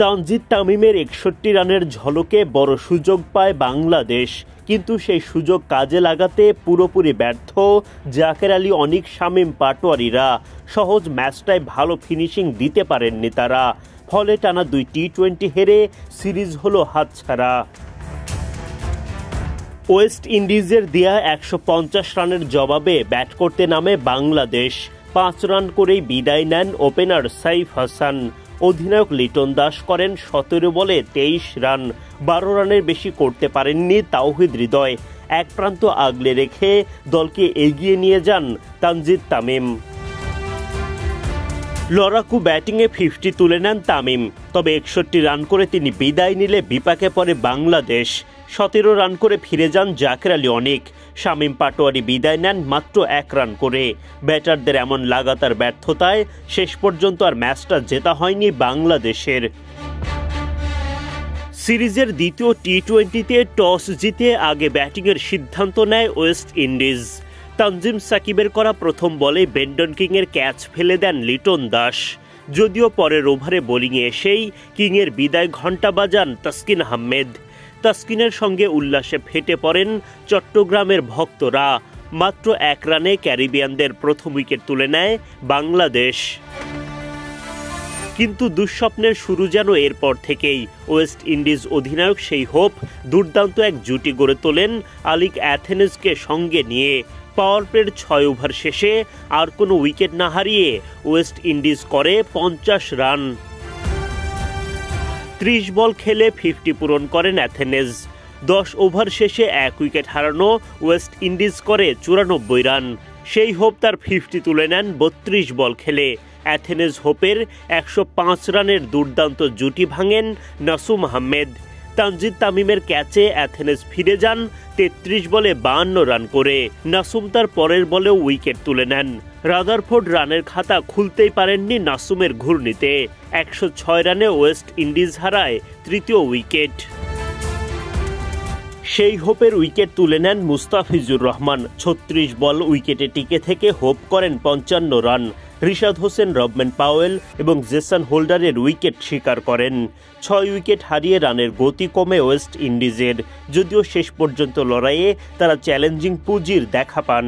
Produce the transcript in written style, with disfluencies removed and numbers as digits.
তানজিদ তামিমের ৬১ রানের ঝলকে বড় সুযোগ পায় বাংলাদেশ, কিন্তু সেই সুযোগ কাজে লাগাতে পুরোপুরি ব্যর্থ জাকের আলী অনিক, শামীম পাটোয়ারিরা। সহজ ম্যাচটায় ভালো ফিনিশিং দিতে পারেননি তারা, ফলে টানা ২ টি-২০ হেরে সিরিজ হলো হাতছাড়া। ওয়েস্ট ইন্ডিজের দেয়া ১৫০ রানের জবাবে ব্যাট করতে নামে বাংলাদেশ। ৫ রান করেই বিদায় নেন ওপেনার সাইফ হাসান। অধিনায়ক লিটন দাস করেন ১৭ বলে ২৩ রান। ১২ রানের বেশি করতে পারেননি তাওহিদ হৃদয়। এক প্রান্ত আগলে রেখে দলকে এগিয়ে নিয়ে যান তানজিদ তামিম। লড়াকু ব্যাটিংয়ে ৫০ তুলে নেন তামিম, তবে ৬১ রান করে তিনি বিদায় নিলে বিপাকে পড়ে বাংলাদেশ। ১৭ রান করে ফিরে যান জাকের আলী অনিক। শামীম পাটোয়ারি বিদায় নেন মাত্র ১ রান করে। ব্যাটারদের এমন লাগাতার ব্যর্থতায় শেষ পর্যন্ত আর ম্যাচটা জেতা হয়নি বাংলাদেশের। সিরিজের দ্বিতীয় টি-২০তে টস জিতে আগে ব্যাটিংয়ের সিদ্ধান্ত নেয় ওয়েস্ট ইন্ডিজ। তানজিম সাকিবের করা প্রথম বলে বেন্ডন কিংয়ের ক্যাচ ফেলে দেন লিটন দাস। যদিও পরের ওভারে বোলিংয়ে এসেই কিংয়ের বিদায় ঘণ্টা বাজান তাসকিন আহমেদ। তাসকিনের সঙ্গে উল্লাসে ফেটে পড়েন চট্টগ্রামের ভক্তরা। মাত্র ১ রানে ক্যারিবিয়ানদের প্রথম উইকেট তুলে নেয় বাংলাদেশ। কিন্তু দুঃস্বপ্নের শুরু যেন এরপর থেকেই। ওয়েস্ট ইন্ডিজ অধিনায়ক সেই হোপ দুর্দান্ত এক জুটি গড়ে তোলেন আলিক অ্যাথেনেজকে সঙ্গে নিয়ে। পাওয়ার প্লের ৬ ওভার শেষে আর কোনো উইকেট না হারিয়ে ওয়েস্ট ইন্ডিজ করে ৫০ রান। ৩০ বল খেলে ৫০ পূরণ করেন অ্যাথেনেজ। ১০ ওভার শেষে ১ উইকেট হারানো ওয়েস্ট ইন্ডিজ করে ৯৪ রান। সেই হোপ তার ৫০ তুলে নেন ৩২ বল খেলে। অ্যাথেনেজ হোপের ১০৫ রানের দুর্দান্ত জুটি ভাঙেন নাসুম আহমেদ। তানজিদ তামিমের ক্যাচে অ্যাথেনেজ ফিরে যান ৩৩ বলে ৫২ রান করে। নাসুম তার পরের বলেও উইকেট তুলে নেন। রাদারফোর্ড রানের খাতা খুলতেই পারেননি নাসুমের ঘূর্ণিতে। ১০৬ রানে ওয়েস্ট ইন্ডিজ হারায় তৃতীয় উইকেট। সেই হোপের উইকেট তুলে নেন মুস্তাফিজুর রহমান। ৩৬ বল উইকেটে টিকে থেকে হোপ করেন ৫৫ run. Rishad Hossain, Rovman Powell এবং জেসন হোল্ডারের উইকেট শিকার করেন। ৬ উইকেট হারিয়ে রানের গতি কমে ওয়েস্ট ইন্ডিজের, যদিও শেষ পর্যন্ত লড়াইয়ে তারা চ্যালেঞ্জিং পুঁজির দেখা পান।